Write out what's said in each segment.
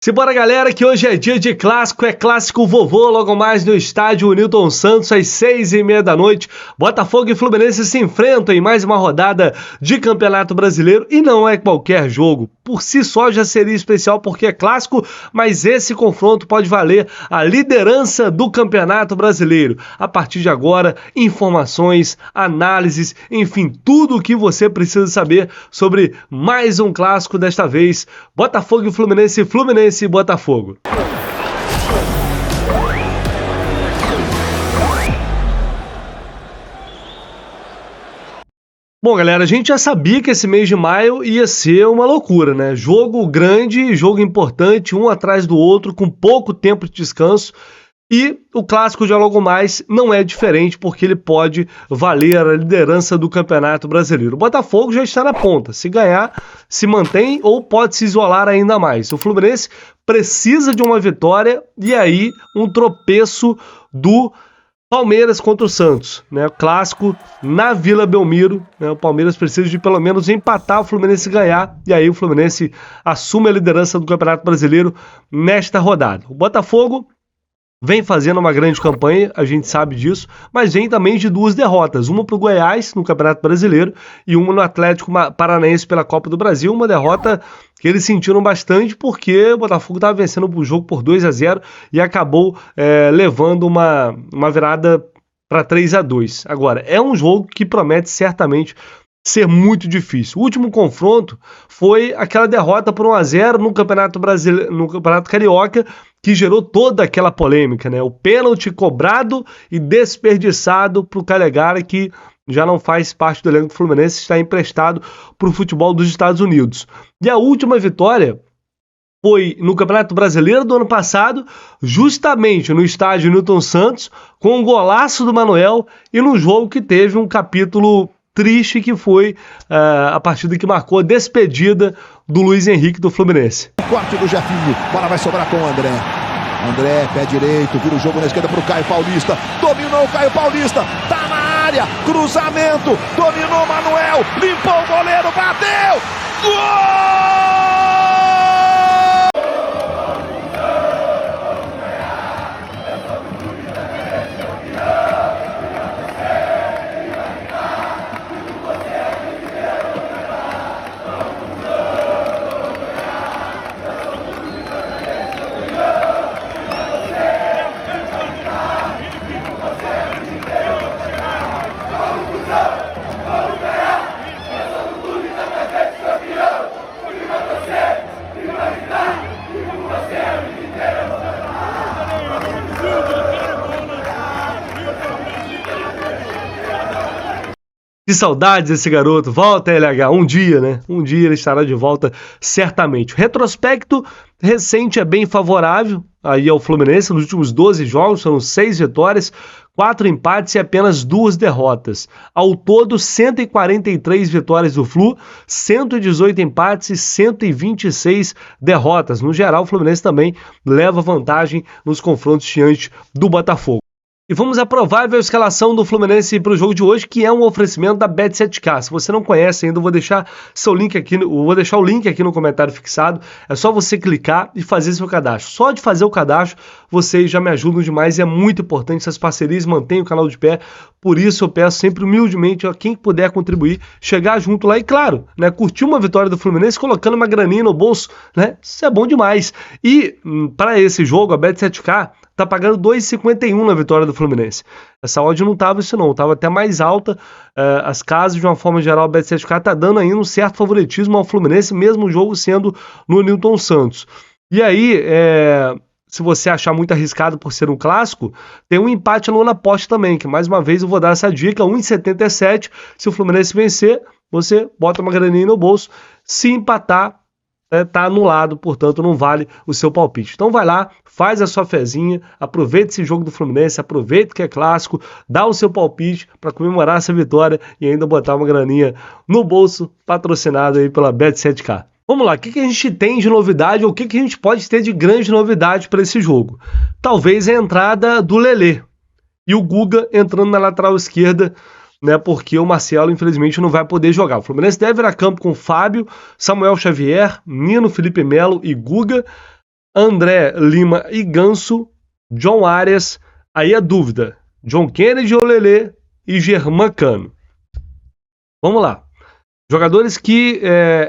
Simbora, galera, que hoje é dia de clássico, é clássico vovô, logo mais no estádio Newton Santos, às 6h30 da noite. Botafogo e Fluminense se enfrentam em mais uma rodada de Campeonato Brasileiro e não é qualquer jogo. Por si só já seria especial porque é clássico, mas esse confronto pode valer a liderança do Campeonato Brasileiro. A partir de agora, informações, análises, enfim, tudo o que você precisa saber sobre mais um clássico desta vez. Botafogo e Fluminense, Fluminense e Botafogo. Bom, galera, a gente já sabia que esse mês de maio ia ser uma loucura, né? Jogo grande, jogo importante, um atrás do outro, com pouco tempo de descanso. E o clássico de logo mais não é diferente, porque ele pode valer a liderança do Campeonato Brasileiro. O Botafogo já está na ponta. Se ganhar, se mantém ou pode se isolar ainda mais. O Fluminense precisa de uma vitória e aí um tropeço do Palmeiras contra o Santos, né? O clássico na Vila Belmiro, né? O Palmeiras precisa de pelo menos empatar, o Fluminense ganhar, e aí o Fluminense assume a liderança do Campeonato Brasileiro nesta rodada. O Botafogo vem fazendo uma grande campanha, a gente sabe disso, mas vem também de duas derrotas, uma para o Goiás no Campeonato Brasileiro e uma no Atlético Paranaense pela Copa do Brasil, uma derrota que eles sentiram bastante porque o Botafogo estava vencendo o jogo por 2-0 e acabou levando uma virada para 3-2. Agora, é um jogo que promete certamente ser muito difícil. O último confronto foi aquela derrota por 1-0 no Campeonato Brasileiro, no Campeonato Carioca, que gerou toda aquela polêmica, né? O pênalti cobrado e desperdiçado para o Calegari, que já não faz parte do elenco do Fluminense, está emprestado para o futebol dos Estados Unidos. E a última vitória foi no Campeonato Brasileiro do ano passado, justamente no estádio Newton Santos, com um golaço do Manuel e num jogo que teve um capítulo triste, que foi a partida que marcou a despedida do Luiz Henrique do Fluminense. Corte do Jefinho, bola vai sobrar com o André. André, pé direito, vira o jogo na esquerda para o Caio Paulista. Dominou o Caio Paulista, tá na área, cruzamento, dominou o Manuel, limpou o goleiro, bateu! Gol! Que saudades desse garoto, volta LH, um dia, né? Um dia ele estará de volta, certamente. O retrospecto recente é bem favorável aí ao Fluminense, nos últimos 12 jogos, são 6 vitórias, 4 empates e apenas 2 derrotas. Ao todo, 143 vitórias do Flu, 118 empates e 126 derrotas. No geral, o Fluminense também leva vantagem nos confrontos diante do Botafogo. E vamos à provável escalação do Fluminense para o jogo de hoje, que é um oferecimento da Bet7k. Se você não conhece ainda, eu vou deixar o link aqui no comentário fixado. É só você clicar e fazer seu cadastro. Só de fazer o cadastro, vocês já me ajudam demais e é muito importante. Essas parcerias mantêm o canal de pé. Por isso eu peço sempre humildemente a quem puder contribuir, chegar junto lá e, claro, né, curtir uma vitória do Fluminense colocando uma graninha no bolso, né? Isso é bom demais. E para esse jogo, a Bet7k tá pagando 2,51 na vitória do Fluminense. Essa odd não tava isso não, tava até mais alta. As casas, de uma forma geral, a Bet7k tá dando ainda um certo favoritismo ao Fluminense, mesmo o jogo sendo no Newton Santos. E aí, se você achar muito arriscado por ser um clássico, tem um empate no na aposta também, que mais uma vez eu vou dar essa dica, 1,77. Se o Fluminense vencer, você bota uma graninha no bolso. Se empatar, tá anulado, portanto não vale o seu palpite. Então vai lá, faz a sua fezinha, aproveita esse jogo do Fluminense, aproveita que é clássico, dá o seu palpite para comemorar essa vitória e ainda botar uma graninha no bolso, patrocinado aí pela Bet7k. Vamos lá, o que a gente tem de novidade ou o que a gente pode ter de grande novidade para esse jogo? Talvez a entrada do Lelê e o Guga entrando na lateral esquerda, né, porque o Marcelo, infelizmente, não vai poder jogar. O Fluminense deve ir a campo com Fábio, Samuel Xavier, Nino, Felipe Melo e Guga. André, Lima e Ganso, John Arias, aí a dúvida, John Kennedy ou Lelê e Germán Cano. Vamos lá. Jogadores que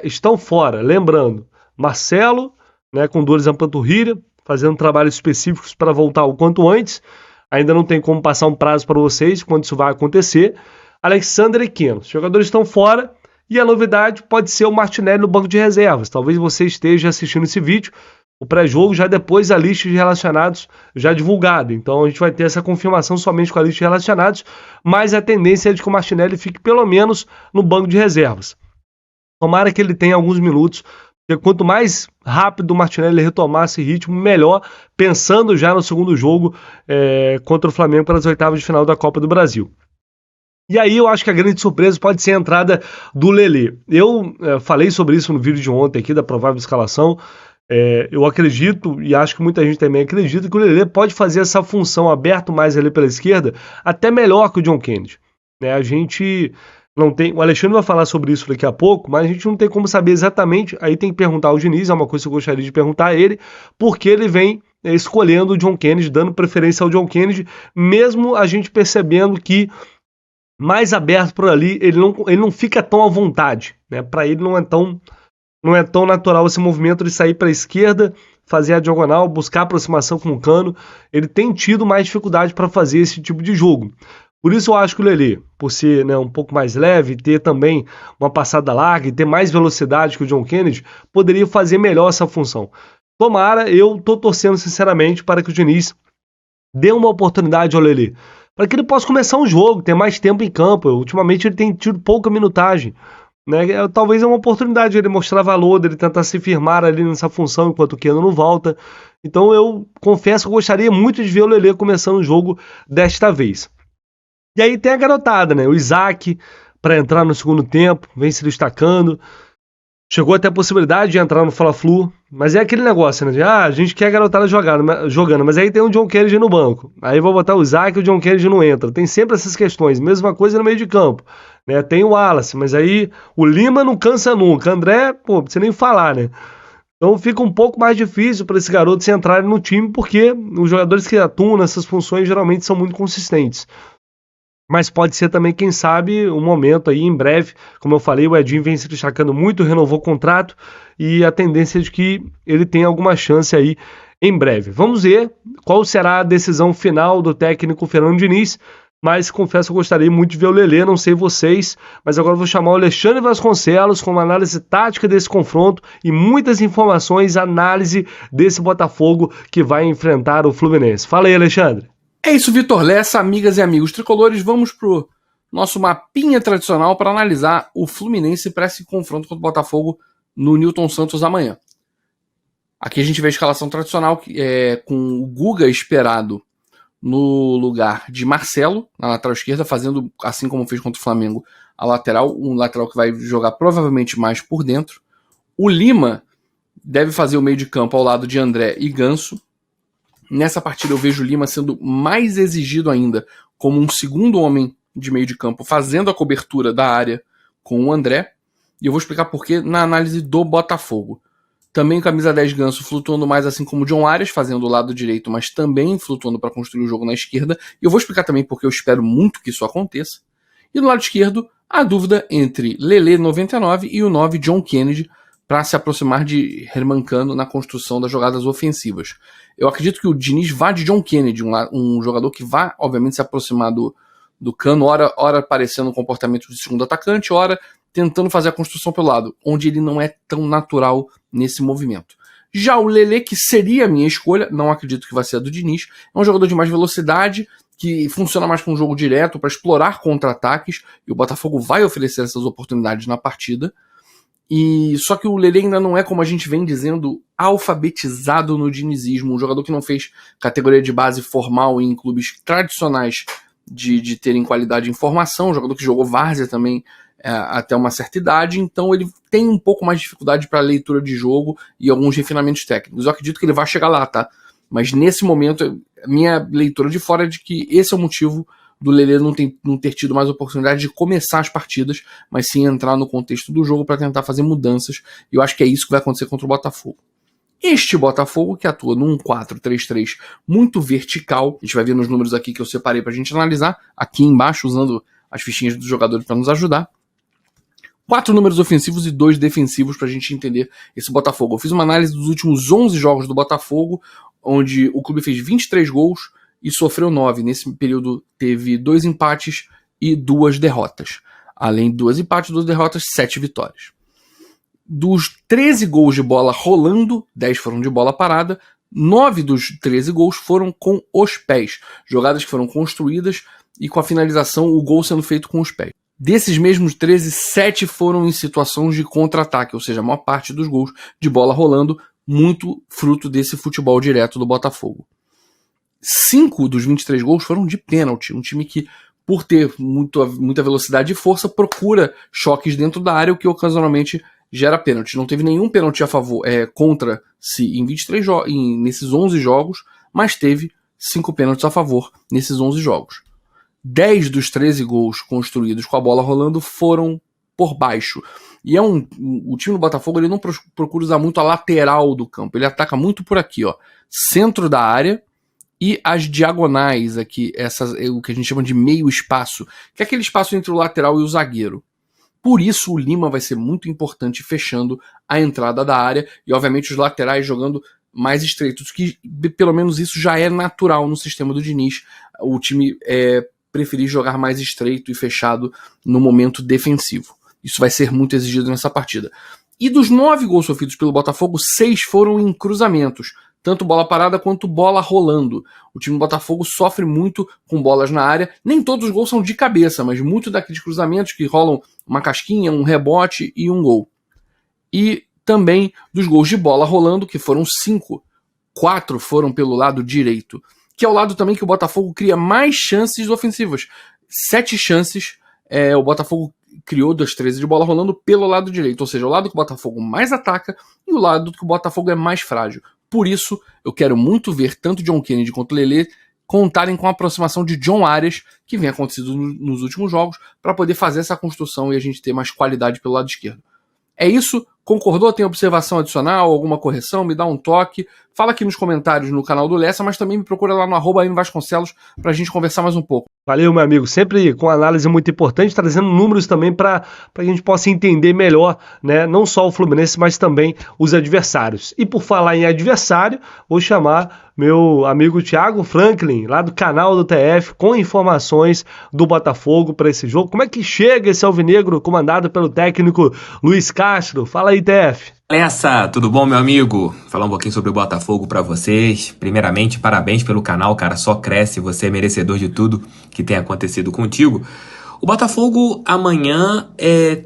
estão fora, lembrando, Marcelo, né, com dores na panturrilha, fazendo trabalhos específicos para voltar o quanto antes, ainda não tem como passar um prazo para vocês quando isso vai acontecer. Alexandre e Keno, os jogadores estão fora e a novidade pode ser o Martinelli no banco de reservas. Talvez você esteja assistindo esse vídeo, o pré-jogo já depois a lista de relacionados já divulgada. Então a gente vai ter essa confirmação somente com a lista de relacionados, mas a tendência é de que o Martinelli fique pelo menos no banco de reservas. Tomara que ele tenha alguns minutos, porque quanto mais rápido o Martinelli retomar esse ritmo, melhor, pensando já no segundo jogo contra o Flamengo pelas oitavas de final da Copa do Brasil. E aí eu acho que a grande surpresa pode ser a entrada do Lelê. Eu falei sobre isso no vídeo de ontem aqui, da provável escalação. Eu acredito, e acho que muita gente também acredita, que o Lelê pode fazer essa função aberto mais ali pela esquerda, até melhor que o John Kennedy. A gente não tem... O Alexandre vai falar sobre isso daqui a pouco, mas a gente não tem como saber exatamente, aí tem que perguntar ao Diniz, é uma coisa que eu gostaria de perguntar a ele, porque ele vem escolhendo o John Kennedy, dando preferência ao John Kennedy, mesmo a gente percebendo que mais aberto por ali, ele não fica tão à vontade, né? Para ele não é tão natural esse movimento de sair para a esquerda, fazer a diagonal, buscar aproximação com o Cano. Ele tem tido mais dificuldade para fazer esse tipo de jogo. Por isso eu acho que o Lelê, por ser, né, um pouco mais leve, ter também uma passada larga e ter mais velocidade que o John Kennedy, poderia fazer melhor essa função. Tomara, eu estou torcendo sinceramente para que o Diniz dê uma oportunidade ao Lelê, para que ele possa começar um jogo, ter mais tempo em campo. Ultimamente ele tem tido pouca minutagem, né? Talvez é uma oportunidade de ele mostrar valor, dele tentar se firmar ali nessa função enquanto o Keno não volta. Então eu confesso que eu gostaria muito de ver o Lelê começando o jogo desta vez. E aí tem a garotada, né? O Isaac, para entrar no segundo tempo, vem se destacando. Chegou até a possibilidade de entrar no Fla-Flu, mas é aquele negócio, né? A gente quer a garotada jogando, mas aí tem o John Kennedy no banco. Aí vou botar o Isaac e o John Kennedy não entra. Tem sempre essas questões. Mesma coisa no meio de campo, né? Tem o Wallace, mas aí o Lima não cansa nunca. André, pô, não precisa nem falar, né? Então fica um pouco mais difícil para esses garotos entrarem no time, porque os jogadores que atuam nessas funções geralmente são muito consistentes. Mas pode ser também, quem sabe, um momento aí em breve. Como eu falei, o Edinho vem se destacando muito, renovou o contrato e a tendência é de que ele tenha alguma chance aí em breve. Vamos ver qual será a decisão final do técnico Fernando Diniz, mas confesso que eu gostaria muito de ver o Lelê, não sei vocês, mas agora eu vou chamar o Alexandre Vasconcelos com uma análise tática desse confronto e muitas informações, análise desse Botafogo que vai enfrentar o Fluminense. Fala aí, Alexandre. É isso, Vitor Lessa, amigas e amigos tricolores, vamos pro nosso mapinha tradicional para analisar o Fluminense para esse confronto contra o Botafogo no Newton Santos amanhã. Aqui a gente vê a escalação tradicional com o Guga esperado no lugar de Marcelo, na lateral esquerda, fazendo, assim como fez contra o Flamengo, a lateral, um lateral que vai jogar provavelmente mais por dentro. O Lima deve fazer o meio de campo ao lado de André e Ganso. Nessa partida eu vejo o Lima sendo mais exigido ainda como um segundo homem de meio de campo, fazendo a cobertura da área com o André. E eu vou explicar por quê na análise do Botafogo. Também camisa 10 Ganso flutuando mais, assim como o John Arias, fazendo o lado direito, mas também flutuando para construir o jogo na esquerda. E eu vou explicar também porque eu espero muito que isso aconteça. E no lado esquerdo, a dúvida entre Lelê 99 e o 9 John Kennedy, para se aproximar de Germán Cano na construção das jogadas ofensivas. Eu acredito que o Diniz vá de John Kennedy, um jogador que vai, obviamente, se aproximar do Cano, ora aparecendo no comportamento de segundo atacante, ora tentando fazer a construção pelo lado, onde ele não é tão natural nesse movimento. Já o Lelê, que seria a minha escolha, não acredito que vai ser a do Diniz, é um jogador de mais velocidade, que funciona mais com um jogo direto, para explorar contra-ataques, e o Botafogo vai oferecer essas oportunidades na partida. E só que o Lelê ainda não é, como a gente vem dizendo, alfabetizado no dinizismo, um jogador que não fez categoria de base formal em clubes tradicionais de terem qualidade em formação, um jogador que jogou várzea também até uma certa idade, então ele tem um pouco mais de dificuldade para leitura de jogo e alguns refinamentos técnicos. Eu acredito que ele vai chegar lá, tá? Mas nesse momento, minha leitura de fora é de que esse é o motivo do Lelê não ter tido mais oportunidade de começar as partidas, mas sim entrar no contexto do jogo para tentar fazer mudanças, e eu acho que é isso que vai acontecer contra o Botafogo. Este Botafogo, que atua num 4-3-3 muito vertical, a gente vai ver nos números aqui que eu separei pra gente analisar, aqui embaixo, usando as fichinhas dos jogadores para nos ajudar. 4 números ofensivos e 2 defensivos pra gente entender esse Botafogo. Eu fiz uma análise dos últimos 11 jogos do Botafogo, onde o clube fez 23 gols e sofreu 9. Nesse período teve 2 empates e 2 derrotas. Além de 2 empates e 2 derrotas, 7 vitórias. Dos 13 gols de bola rolando, 10 foram de bola parada, 9 dos 13 gols foram com os pés. Jogadas que foram construídas e com a finalização, o gol sendo feito com os pés. Desses mesmos 13, 7 foram em situações de contra-ataque, ou seja, a maior parte dos gols de bola rolando, muito fruto desse futebol direto do Botafogo. 5 dos 23 gols foram de pênalti, um time que, por ter muita velocidade e força, procura choques dentro da área, o que ocasionalmente gera pênalti. Não teve nenhum pênalti a favor contra-se em 23 nesses 11 jogos, mas teve 5 pênaltis a favor nesses 11 jogos. 10 dos 13 gols construídos com a bola rolando foram por baixo. E o time do Botafogo ele não procura usar muito a lateral do campo. Ele ataca muito por aqui, ó, centro da área e as diagonais aqui, o que a gente chama de meio espaço, que é aquele espaço entre o lateral e o zagueiro. Por isso o Lima vai ser muito importante fechando a entrada da área e obviamente os laterais jogando mais estreitos, que pelo menos isso já é natural no sistema do Diniz. O time preferir jogar mais estreito e fechado no momento defensivo. Isso vai ser muito exigido nessa partida. E dos 9 gols sofridos pelo Botafogo, 6 foram em cruzamentos, tanto bola parada quanto bola rolando. O time do Botafogo sofre muito com bolas na área. Nem todos os gols são de cabeça, mas muito daqueles cruzamentos que rolam uma casquinha, um rebote e um gol. E também dos gols de bola rolando, que foram 5. 4 foram pelo lado direito, que é o lado também que o Botafogo cria mais chances ofensivas. 7 chances o Botafogo criou das 13 de bola rolando pelo lado direito, ou seja, o lado que o Botafogo mais ataca e o lado que o Botafogo é mais frágil. Por isso, eu quero muito ver tanto John Kennedy quanto o Lelê contarem com a aproximação de John Arias, que vem acontecendo nos últimos jogos, para poder fazer essa construção e a gente ter mais qualidade pelo lado esquerdo. É isso? Concordou? Tem observação adicional? Alguma correção? Me dá um toque. Fala aqui nos comentários no canal do Lessa, mas também me procura lá no @mvasconcelos pra gente conversar mais um pouco. Valeu, meu amigo. Sempre com análise muito importante, trazendo números também para a gente possa entender melhor, né? Não só o Fluminense, mas também os adversários. E por falar em adversário, vou chamar meu amigo Thiago Franklin, lá do canal do TF, com informações do Botafogo para esse jogo. Como é que chega esse alvinegro comandado pelo técnico Luiz Castro? Fala aí, TF. Lessa, tudo bom, meu amigo? Falar um pouquinho sobre o Botafogo pra vocês. Primeiramente, parabéns pelo canal, cara, só cresce, você é merecedor de tudo que tem acontecido contigo. O Botafogo amanhã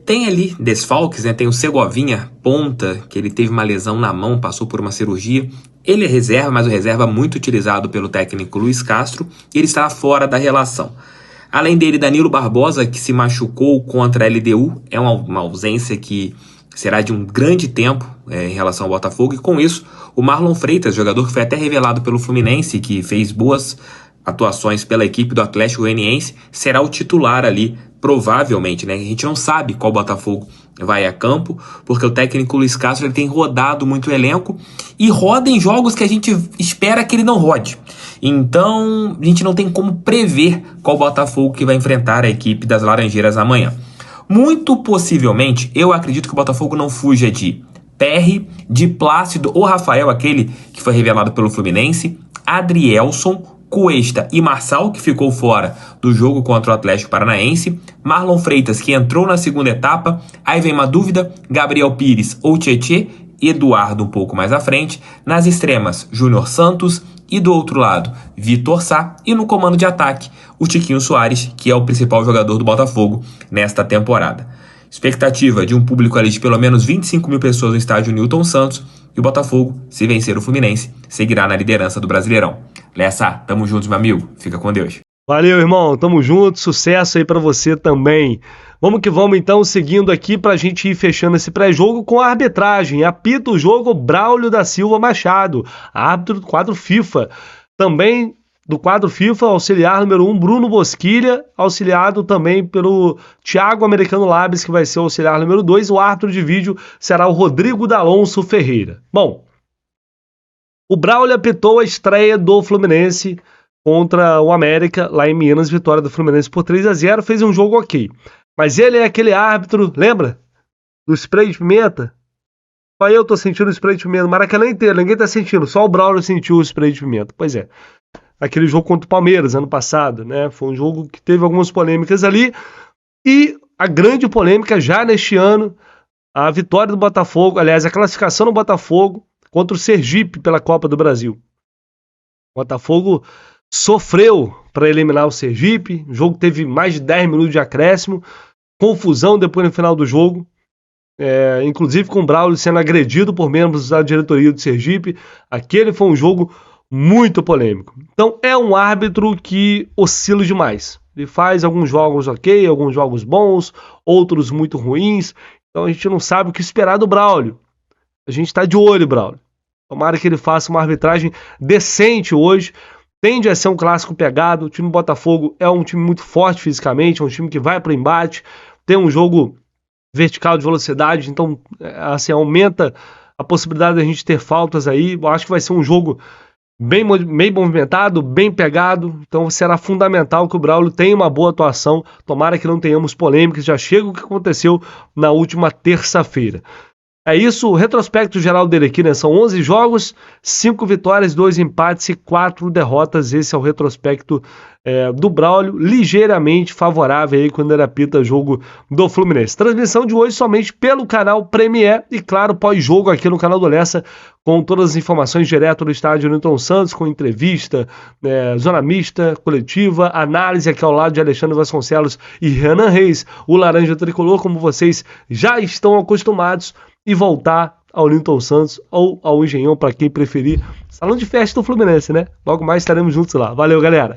tem ali desfalques, né? Tem o Segovinha, ponta, que ele teve uma lesão na mão, passou por uma cirurgia. Ele é reserva, mas o reserva muito utilizado pelo técnico Luiz Castro, e ele está fora da relação. Além dele, Danilo Barbosa, que se machucou contra a LDU, é uma ausência que será de um grande tempo em relação ao Botafogo, e com isso, o Marlon Freitas, jogador que foi até revelado pelo Fluminense, que fez boas atuações pela equipe do Atlético Goianiense, será o titular ali, provavelmente, né? A gente não sabe qual Botafogo vai a campo, porque o técnico Luiz Castro ele tem rodado muito o elenco, e roda em jogos que a gente espera que ele não rode. Então, a gente não tem como prever qual Botafogo que vai enfrentar a equipe das Laranjeiras amanhã. Muito possivelmente, eu acredito que o Botafogo não fuja de Perry, de Plácido ou Rafael, aquele que foi revelado pelo Fluminense, Adrielson, Cuesta e Marçal, que ficou fora do jogo contra o Atlético Paranaense, Marlon Freitas, que entrou na segunda etapa, aí vem uma dúvida, Gabriel Pires ou Tietê, Eduardo um pouco mais à frente, nas extremas, Júnior Santos, e do outro lado, Vitor Sá, e no comando de ataque, o Tiquinho Soares, que é o principal jogador do Botafogo nesta temporada. Expectativa de um público ali de pelo menos 25 mil pessoas no estádio Newton Santos, e o Botafogo, se vencer o Fluminense, seguirá na liderança do Brasileirão. Lessa, tamo juntos, meu amigo. Fica com Deus. Valeu, irmão. Tamo junto. Sucesso aí pra você também. Vamos que vamos, então, seguindo aqui pra gente ir fechando esse pré-jogo com a arbitragem. Apita o jogo Braulio da Silva Machado, árbitro do quadro FIFA. Também do quadro FIFA, auxiliar número 1, Bruno Bosquilha, auxiliado também pelo Thiago Americano Labes, que vai ser o auxiliar número 2. O árbitro de vídeo será o Rodrigo D'Alonso Ferreira. Bom, O Braulio apitou a estreia do Fluminense contra o América, lá em Minas, vitória do Fluminense por 3-0, fez um jogo ok. Mas ele é aquele árbitro, lembra? Do spray de pimenta? Só eu tô sentindo o spray de pimenta, Maracanã inteiro, ninguém tá sentindo, só o Braulio sentiu o spray de pimenta. Pois é, aquele jogo contra o Palmeiras, ano passado, né? Foi um jogo que teve algumas polêmicas ali, e a grande polêmica já neste ano, a vitória do Botafogo, aliás, a classificação do Botafogo contra o Sergipe pela Copa do Brasil. O Botafogo sofreu para eliminar o Sergipe, o jogo teve mais de 10 minutos de acréscimo, confusão depois no final do jogo, inclusive com o Braulio sendo agredido por membros da diretoria do Sergipe. Aquele foi um jogo muito polêmico. Então é um árbitro que oscila demais. Ele faz alguns jogos ok, alguns jogos bons, outros muito ruins. Então a gente não sabe o que esperar do Braulio. A gente está de olho, Braulio. Tomara que ele faça uma arbitragem decente hoje. Tende a ser um clássico pegado. O time do Botafogo é um time muito forte fisicamente, é um time que vai para o embate, tem um jogo vertical de velocidade, então assim, aumenta a possibilidade de a gente ter faltas aí. Eu acho que vai ser um jogo bem movimentado, bem pegado, então será fundamental que o Braulio tenha uma boa atuação. Tomara que não tenhamos polêmicas, já chega o que aconteceu na última terça-feira. É isso, o retrospecto geral dele aqui, né? São 11 jogos, 5 vitórias, 2 empates e 4 derrotas. Esse é o retrospecto do Braulio, ligeiramente favorável aí quando ele apita jogo do Fluminense. Transmissão de hoje somente pelo canal Premier e, claro, pós-jogo aqui no canal do Lessa, com todas as informações direto do estádio Newton Santos, com entrevista, zona mista, coletiva, análise aqui ao lado de Alexandre Vasconcelos e Renan Reis, o Laranja Tricolor, como vocês já estão acostumados, e voltar ao Newton Santos ou ao Engenhão, para quem preferir. Salão de festa do Fluminense, né? Logo mais estaremos juntos lá. Valeu, galera!